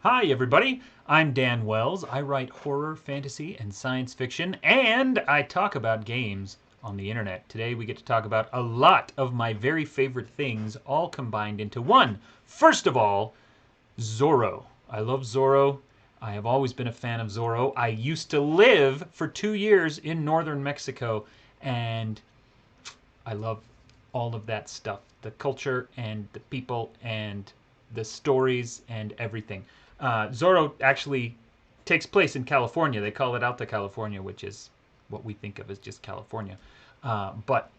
Hi, everybody. I'm Dan Wells. I write horror, fantasy, and science fiction, and I talk about games on the internet. Today, we get to talk about a lot of my very favorite things, all combined into one. First of all, Zorro. I love Zorro. I have always been a fan of Zorro. I used to live for 2 years in northern Mexico, and I love all of that stuff, the culture and the people and the stories and everything. Zorro actually takes place in California. They call it Alta California, which is what we think of as just California. But,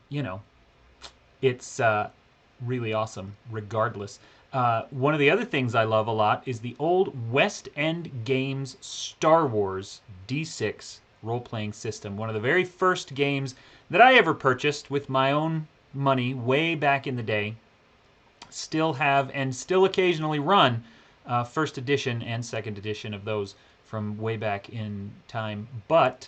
it's really awesome regardless. One of the other things I love a lot is the old West End Games Star Wars D6 role-playing system. One of the very first games that I ever purchased with my own money way back in the day. Still have and still occasionally run first edition and second edition of those from way back in time. But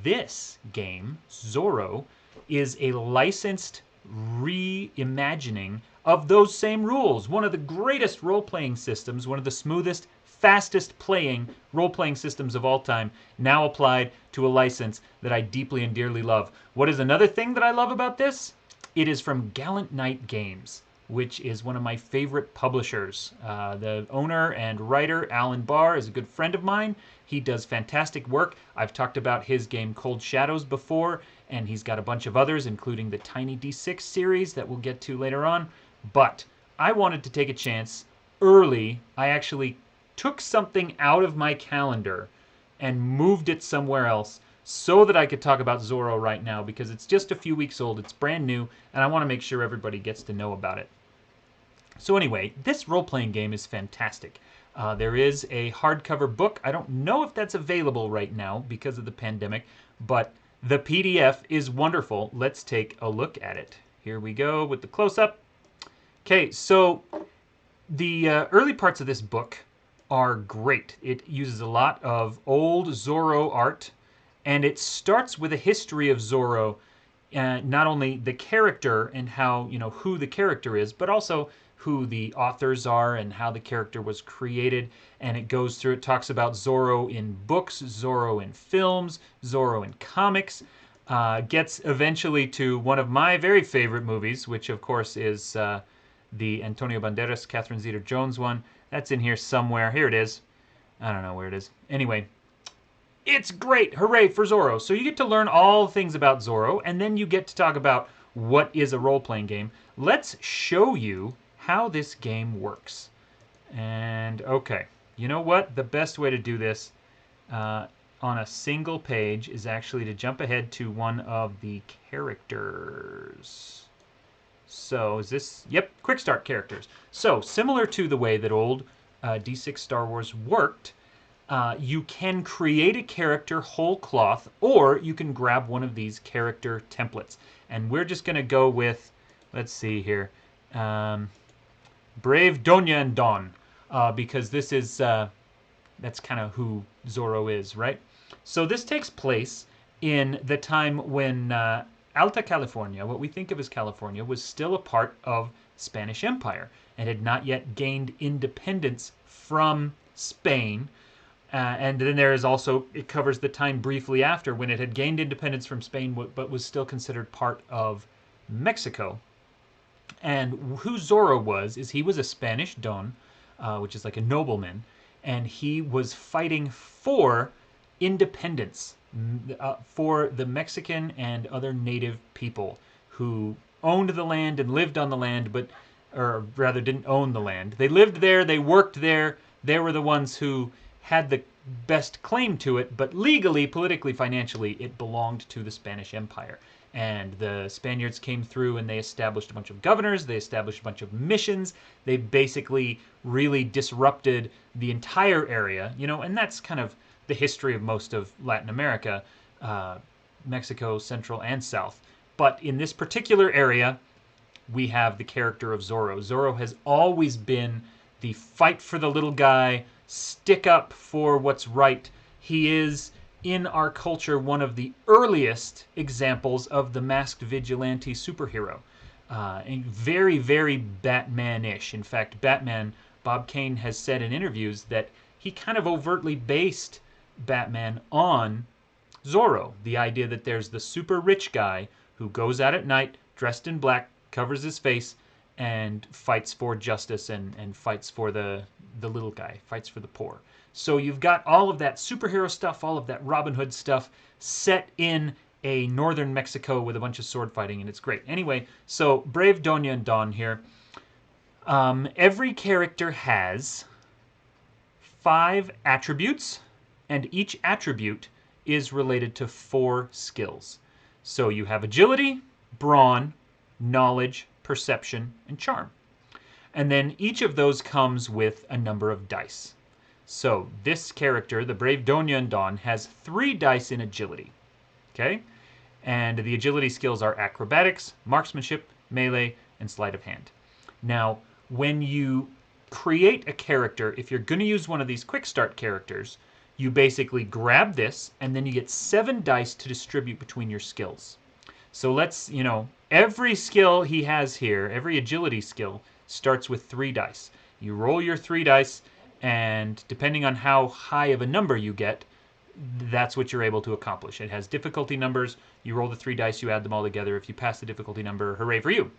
this game, Zorro, is a licensed reimagining of those same rules. One of the greatest role-playing systems, one of the smoothest, fastest playing role-playing systems of all time, now applied to a license that I deeply and dearly love. What is another thing that I love about this? It is from Gallant Knight Games, which is one of my favorite publishers. The owner and writer, Alan Barr, is a good friend of mine. He does fantastic work. I've talked about his game Cold Shadows before, and he's got a bunch of others, including the Tiny D6 series that we'll get to later on. But I wanted to take a chance early. I actually took something out of my calendar and moved it somewhere else so that I could talk about Zorro right now because it's just a few weeks old, it's brand new, and I want to make sure everybody gets to know about it. So anyway, this role-playing game is fantastic. There is a hardcover book. I don't know if that's available right now because of the pandemic, but the PDF is wonderful. Let's take a look at it. Here we go with the close-up. Okay, so the early parts of this book are great. It uses a lot of old Zorro art, and it starts with a history of Zorro, not only the character and how, who the character is, but also who the authors are and how the character was created. And it goes through, it talks about Zorro in books, Zorro in films, Zorro in comics. Gets eventually to one of my very favorite movies, which of course is the Antonio Banderas, Catherine Zeta-Jones one. That's in here somewhere. Here it is. I don't know where it is. Anyway, it's great. Hooray for Zorro. So you get to learn all things about Zorro, and then you get to talk about what is a role-playing game. Let's show you how this game works. And, okay, you know what? The best way to do this on a single page is actually to jump ahead to one of the characters. So is this, yep, Quickstart Characters. So similar to the way that old D6 Star Wars worked, you can create a character whole cloth, or you can grab one of these character templates. And we're just going to go with, let's see here, Brave Doña and Don, because this is, that's kind of who Zorro is, right? So this takes place in the time when Alta California, what we think of as California, was still a part of Spanish Empire and had not yet gained independence from Spain. And then there is also, it covers the time briefly after when it had gained independence from Spain, but was still considered part of Mexico. And who Zorro was, is he was a Spanish don, which is like a nobleman, and he was fighting for independence for the Mexican and other native people who owned the land and lived on the land, but, or rather didn't own the land. They lived there, they worked there, they were the ones who had the best claim to it, but legally, politically, financially, it belonged to the Spanish Empire. And the Spaniards came through and they established a bunch of governors, they established a bunch of missions, they basically really disrupted the entire area, and that's kind of the history of most of Latin America, Mexico, Central and South. But in this particular area, we have the character of Zorro. Zorro has always been the fight for the little guy, stick up for what's right. He is, in our culture, one of the earliest examples of the masked vigilante superhero. And very, very Batman-ish. In fact, Batman, Bob Kane has said in interviews that he kind of overtly based Batman on Zorro. The idea that there's the super rich guy who goes out at night, dressed in black, covers his face, and fights for justice and fights for the little guy, fights for the poor. So you've got all of that superhero stuff, all of that Robin Hood stuff set in a northern Mexico with a bunch of sword fighting, and it's great. Anyway, so Brave Doña and Don here. Every character has 5 attributes, and each attribute is related to 4 skills. So you have agility, brawn, knowledge, perception, and charm. And then each of those comes with a number of dice. So this character, the Brave Doña and Don, has 3 dice in agility. Okay? And the agility skills are acrobatics, marksmanship, melee, and sleight of hand. Now, when you create a character, if you're going to use one of these quick start characters, you basically grab this, and then you get 7 dice to distribute between your skills. So let's, every skill he has here, every agility skill, starts with 3 dice. You roll your 3 dice, and depending on how high of a number you get, that's what you're able to accomplish. It has difficulty numbers. You roll the 3 dice, you add them all together. If you pass the difficulty number, hooray for you.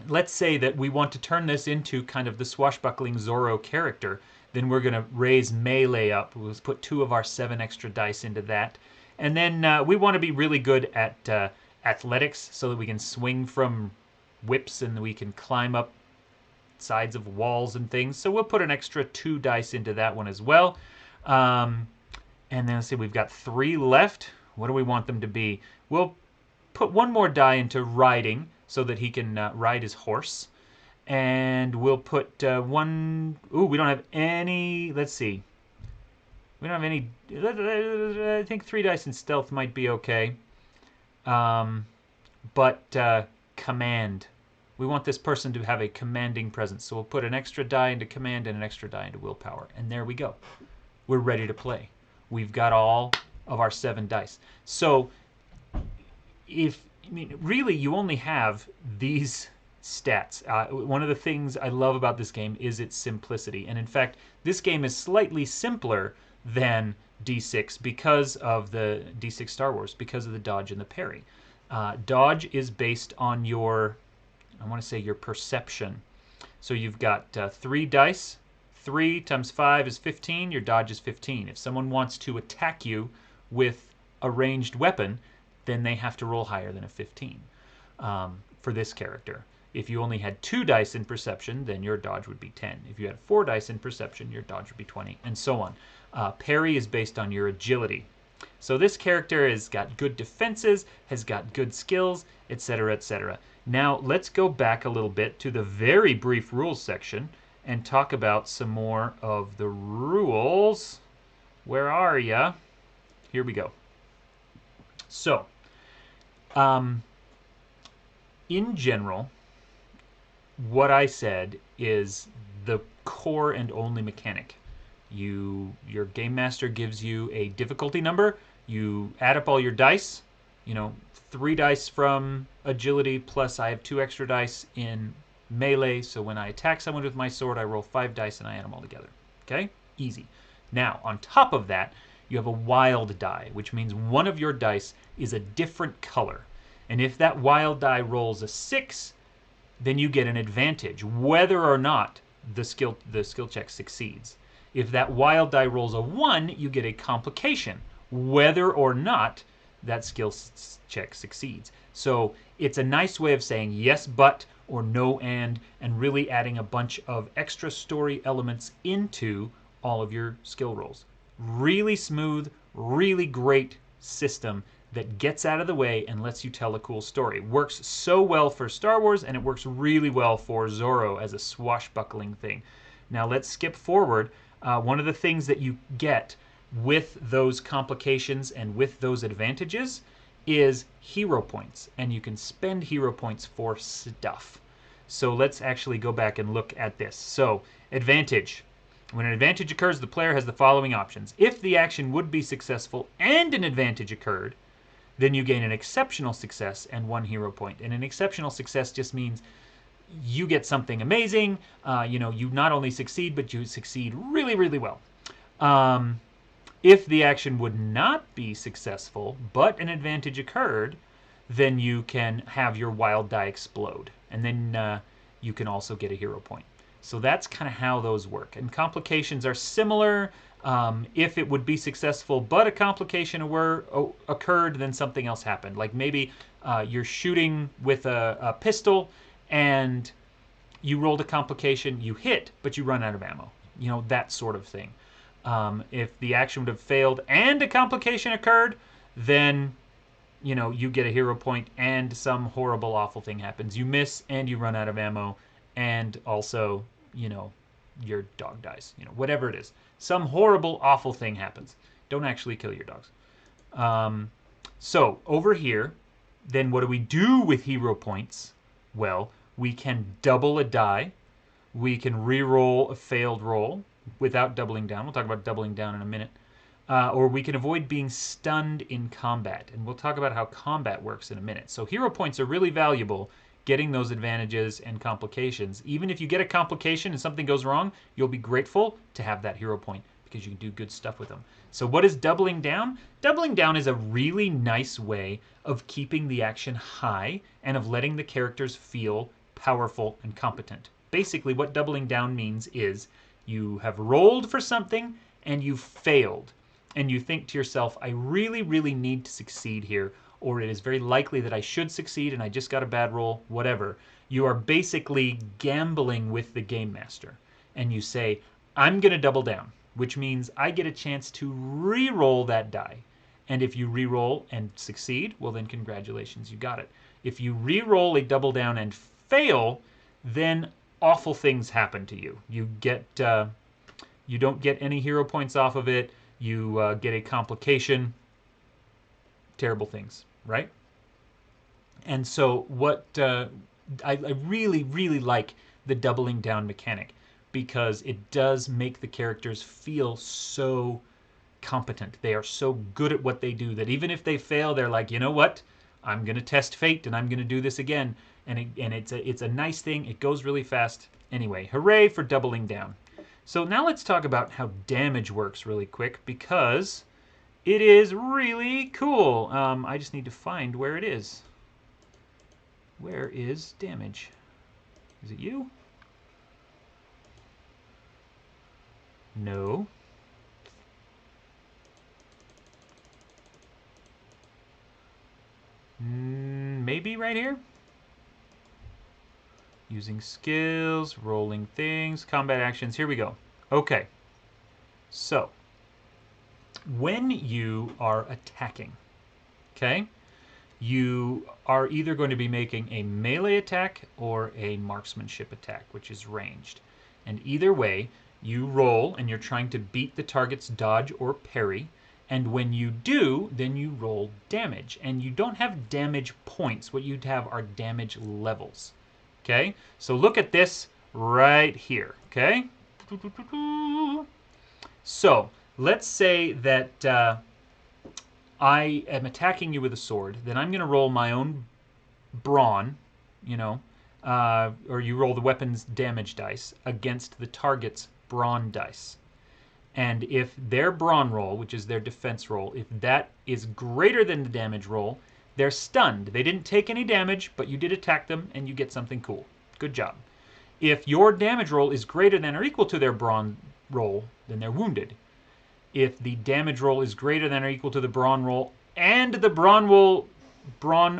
Let's say that we want to turn this into kind of the swashbuckling Zorro character. Then we're going to raise melee up. We'll put 2 of our 7 extra dice into that. And then we want to be really good at athletics so that we can swing from whips and we can climb up sides of walls and things. So we'll put an extra 2 dice into that one as well. And then let's see, we've got 3 left. What do we want them to be? We'll put 1 more die into riding so that he can ride his horse. And we'll put 1... Ooh, we don't have any... Let's see. We don't have any... I think 3 dice in stealth might be okay. But command. We want this person to have a commanding presence. So we'll put an extra die into command and an extra die into willpower. And there we go. We're ready to play. We've got all of our 7 dice. So, really, you only have these stats. One of the things I love about this game is its simplicity. And in fact, this game is slightly simpler than D6 because of the D6 Star Wars, because of the dodge and the parry. Dodge is based on your, I want to say your perception. So you've got 3 dice. 3 times 5 is 15. Your dodge is 15. If someone wants to attack you with a ranged weapon, then they have to roll higher than a 15 for this character. If you only had 2 dice in perception, then your dodge would be 10. If you had 4 dice in perception, your dodge would be 20, and so on. Parry is based on your agility. So this character has got good defenses, has got good skills, etc., etc. Now let's go back a little bit to the very brief rules section and talk about some more of the rules. Where are ya? Here we go. So, in general, what I said is the core and only mechanic. Your game master gives you a difficulty number. You add up all your dice. 3 dice from agility, plus I have 2 extra dice in melee. So when I attack someone with my sword, I roll 5 dice and I add them all together. Okay? Easy. Now, on top of that, you have a wild die, which means one of your dice is a different color. And if that wild die rolls a 6, then you get an advantage, whether or not the skill check succeeds. If that wild die rolls a 1, you get a complication, whether or not that skill check succeeds. So it's a nice way of saying yes but or no and really adding a bunch of extra story elements into all of your skill rolls. Really smooth, really great system that gets out of the way and lets you tell a cool story. Works so well for Star Wars, and it works really well for Zorro as a swashbuckling thing. Now let's skip forward. One of the things that you get with those complications and with those advantages is hero points, and you can spend hero points for stuff. So let's actually go back and look at this. So, advantage. When an advantage occurs, the player has the following options. If the action would be successful and an advantage occurred, then you gain an exceptional success and 1 hero point. And an exceptional success just means you get something amazing. You not only succeed, but you succeed really, really well. Um, if the action would not be successful, but an advantage occurred, then you can have your wild die explode. And then you can also get a hero point. So that's kind of how those work. And complications are similar. If it would be successful, but a complication occurred, then something else happened. Like maybe you're shooting with a pistol and you rolled a complication, you hit, but you run out of ammo. That sort of thing. If the action would have failed and a complication occurred, then you get a hero point and some horrible, awful thing happens. You miss and you run out of ammo, and also, your dog dies. Whatever it is. Some horrible, awful thing happens. Don't actually kill your dogs. So over here, then what do we do with hero points? Well, we can double a die. We can re-roll a failed roll without doubling down. We'll talk about doubling down in a minute. Or we can avoid being stunned in combat. And we'll talk about how combat works in a minute. So hero points are really valuable, getting those advantages and complications. Even if you get a complication and something goes wrong, you'll be grateful to have that hero point because you can do good stuff with them. So what is doubling down? Doubling down is a really nice way of keeping the action high and of letting the characters feel powerful and competent. Basically, what doubling down means is you have rolled for something and you failed. And you think to yourself, I really, really need to succeed here, or it is very likely that I should succeed and I just got a bad roll, whatever. You are basically gambling with the game master. And you say, I'm going to double down, which means I get a chance to re-roll that die. And if you re-roll and succeed, well then congratulations, you got it. If you re-roll a double down and fail, then awful things happen to you. You don't get any hero points off of it. You get a complication. Terrible things, right? And so what I really, really like the doubling down mechanic because it does make the characters feel so competent. They are so good at what they do that even if they fail, they're like, you know what? I'm going to test fate and I'm going to do this again. And it's a nice thing. It goes really fast. Anyway, hooray for doubling down. So now let's talk about how damage works really quick because it is really cool. I just need to find where it is. Where is damage? Is it you? No. Maybe right here? Using skills, rolling things, combat actions. Here we go. Okay. So, when you are attacking, okay, you are either going to be making a melee attack or a marksmanship attack, which is ranged. And either way, you roll and you're trying to beat the target's dodge or parry. And when you do, then you roll damage. And you don't have damage points. What you'd have are damage levels. Okay, so look at this right here, okay? So, let's say that I am attacking you with a sword, then I'm going to roll my own brawn, or you roll the weapon's damage dice against the target's brawn dice. And if their brawn roll, which is their defense roll, if that is greater than the damage roll, they're stunned. They didn't take any damage, but you did attack them, and you get something cool. Good job. If your damage roll is greater than or equal to their brawn roll, then they're wounded. If the damage roll is greater than or equal to the brawn roll, and the brawn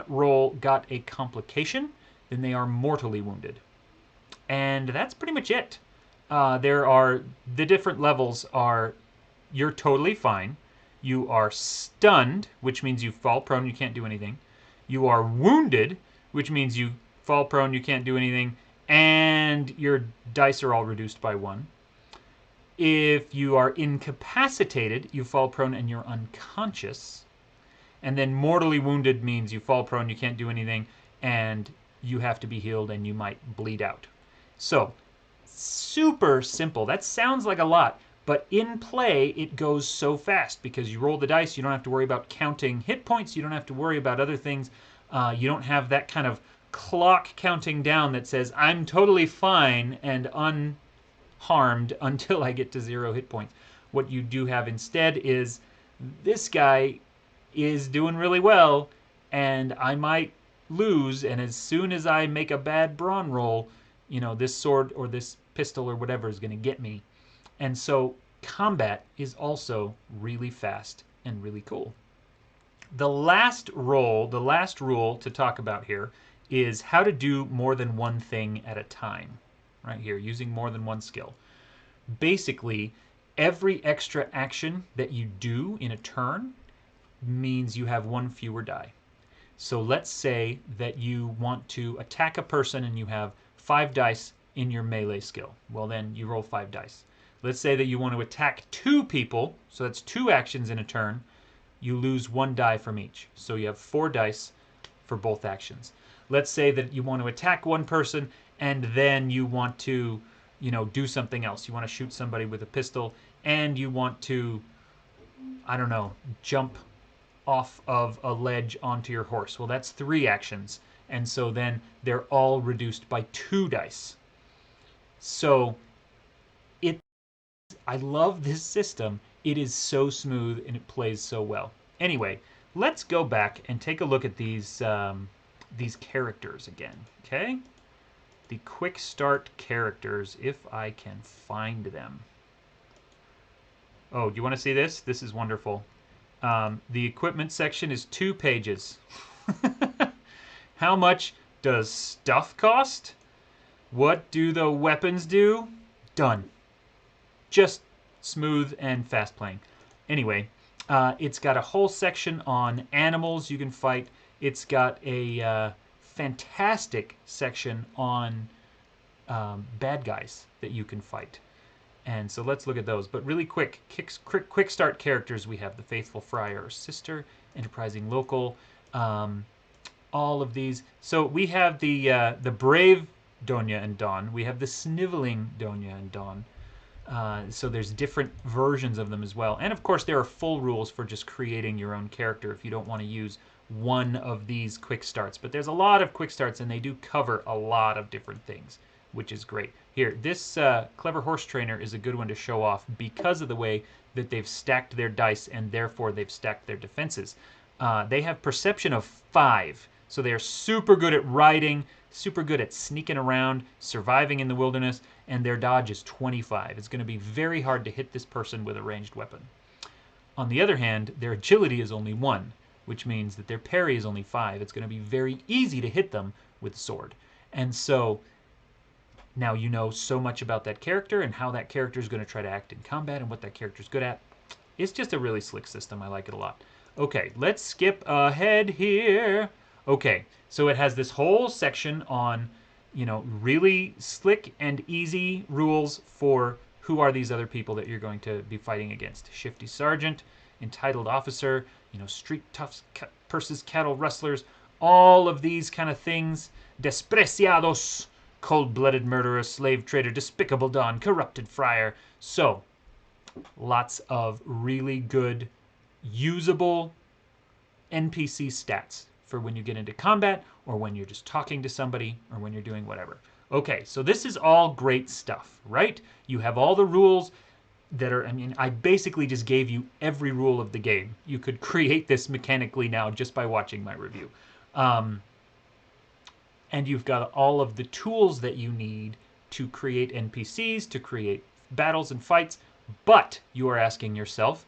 roll got a complication, then they are mortally wounded. And that's pretty much it. The different levels are, you're totally fine. You are stunned, which means you fall prone, you can't do anything. You are wounded, which means you fall prone, you can't do anything. And your dice are all reduced by 1. If you are incapacitated, you fall prone and you're unconscious. And then mortally wounded means you fall prone, you can't do anything, and you have to be healed and you might bleed out. So, super simple. That sounds like a lot. But in play, it goes so fast because you roll the dice. You don't have to worry about counting hit points. You don't have to worry about other things. You don't have that kind of clock counting down that says I'm totally fine and unharmed until I get to 0 hit points. What you do have instead is this guy is doing really well and I might lose, and as soon as I make a bad brawn roll, you know, this sword or this pistol or whatever is going to get me. And so combat is also really fast and really cool. The last rule to talk about here is how to do more than one thing at a time. Right here, using more than one skill. Basically, every extra action that you do in a turn means you have one fewer die. So let's say that you want to attack a person and you have 5 dice in your melee skill. Well, then you roll 5 dice. Let's say that you want to attack 2 people, so that's 2 actions in a turn. You lose 1 die from each. So you have 4 dice for both actions. Let's say that you want to attack 1 person and then you want to, you know, do something else. You want to shoot somebody with a pistol and you want to, I don't know, jump off of a ledge onto your horse. Well, that's 3 actions. And so then they're all reduced by 2 dice. So I love this system. It is so smooth and it plays so well. Anyway, let's go back and take a look at these characters again. Okay? The Quickstart Characters, if I can find them. Oh, do you want to see this? This is wonderful. The equipment section is 2 pages. How much does stuff cost? What do the weapons do? Done. Just smooth and fast playing. Anyway, it's got a whole section on animals you can fight. It's got a fantastic section on bad guys that you can fight. And so let's look at those. But really quick start characters. We have the Faithful Friar or Sister, Enterprising Local, all of these. So we have the brave Donya and Don. We have the sniveling Donya and Don. So there's different versions of them as well. And of course there are full rules for just creating your own character if you don't want to use one of these quick starts. But there's a lot of quick starts and they do cover a lot of different things, which is great. Here, this Clever Horse Trainer is a good one to show off because of the way that they've stacked their dice and therefore they've stacked their defenses. They have perception of 5. So they are super good at riding, super good at sneaking around, surviving in the wilderness, and their dodge is 25. It's going to be very hard to hit this person with a ranged weapon. On the other hand, their agility is only 1, which means that their parry is only 5. It's going to be very easy to hit them with a sword. And so now you know so much about that character and how that character is going to try to act in combat and what that character is good at. It's just a really slick system. I like it a lot. Okay, let's skip ahead here. Okay, so it has this whole section on, you know, really slick and easy rules for who are these other people that you're going to be fighting against. Shifty Sergeant, Entitled Officer, you know, Street Toughs, Purses, Cattle Rustlers, all of these kind of things. Despreciados, Cold-Blooded Murderer, Slave Trader, Despicable Don, Corrupted Friar. So, lots of really good, usable NPC stats for when you get into combat or when you're just talking to somebody or when you're doing whatever. Okay, so this is all great stuff, right? You have all the rules that are, I mean, I basically just gave you every rule of the game. You could create this mechanically now just by watching my review. And you've got all of the tools that you need to create NPCs, to create battles and fights, but you are asking yourself,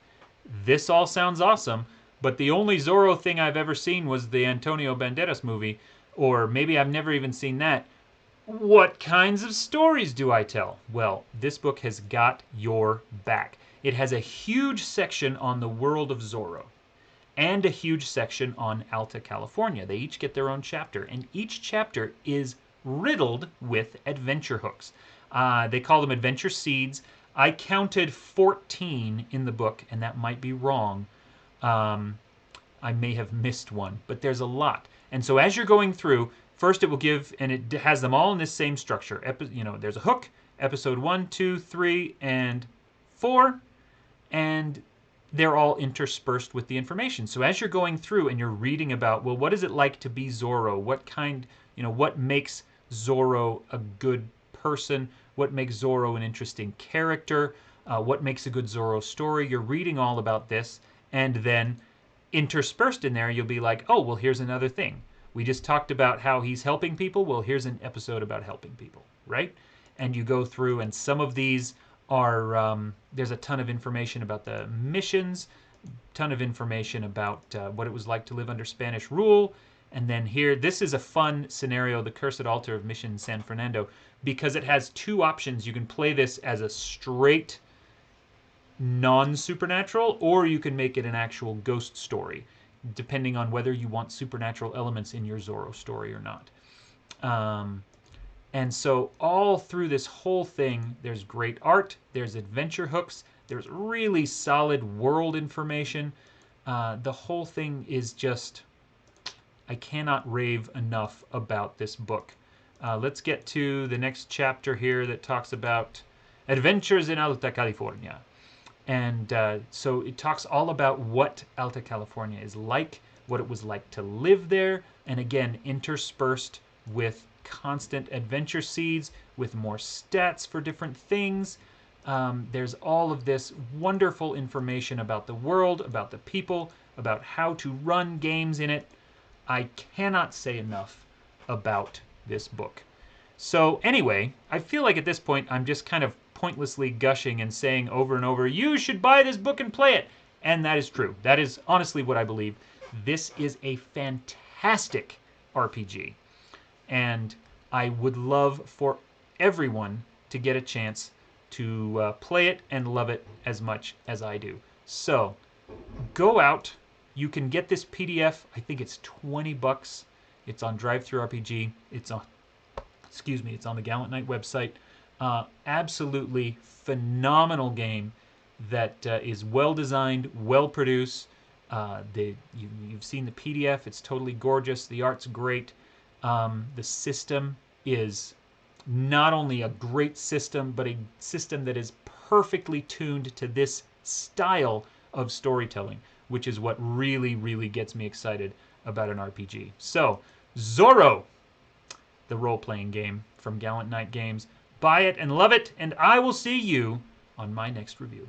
this all sounds awesome, but the only Zorro thing I've ever seen was the Antonio Banderas movie, or maybe I've never even seen that. What kinds of stories do I tell? Well, this book has got your back. It has a huge section on the world of Zorro and a huge section on Alta California. They each get their own chapter, and each chapter is riddled with adventure hooks. They call them adventure seeds. I counted 14 in the book, and that might be wrong. I may have missed one, but there's a lot. And so as you're going through, first it will give, and it has them all in this same structure. You know, there's a hook, episode 1, 2, 3, and 4, and they're all interspersed with the information. So as you're going through and you're reading about, well, what is it like to be Zorro? What kind You know, what makes Zorro a good person, what makes Zorro an interesting character, what makes a good Zorro story. You're reading all about this, and then interspersed in there, you'll be like, oh, well, here's another thing. We just talked about how he's helping people. Well, here's an episode about helping people, right? And you go through, and some of these are, there's a ton of information about the missions, ton of information about what it was like to live under Spanish rule. And then here, this is a fun scenario, the Cursed Altar of Mission San Fernando, because it has two options. You can play this as a straight non-supernatural, or you can make it an actual ghost story, depending on whether you want supernatural elements in your Zorro story or not. And so all through this whole thing, there's great art, there's adventure hooks, there's really solid world information. The whole thing is just, I cannot rave enough about this book. Let's get to the next chapter here that talks about adventures in Alta California. And so it talks all about what Alta California is like, what it was like to live there, and again, interspersed with constant adventure seeds, with more stats for different things. There's all of this wonderful information about the world, about the people, about how to run games in it. I cannot say enough about this book. So anyway, I feel like at this point I'm just kind of pointlessly gushing and saying over and over, you should buy this book and play it. And that is true. That is honestly what I believe. This is a fantastic RPG. And I would love for everyone to get a chance to play it and love it as much as I do. So go out. You can get this PDF. I think it's 20 bucks. It's on DriveThruRPG. It's on, it's on the Gallant Knight website. Absolutely phenomenal game that is well designed, well produced. You've seen the PDF. It's totally gorgeous. The art's great. The system is not only a great system, but a system that is perfectly tuned to this style of storytelling, which is what really, really gets me excited about an RPG. So, Zorro, the role-playing game from Gallant Knight Games. Buy it and love it, and I will see you on my next review.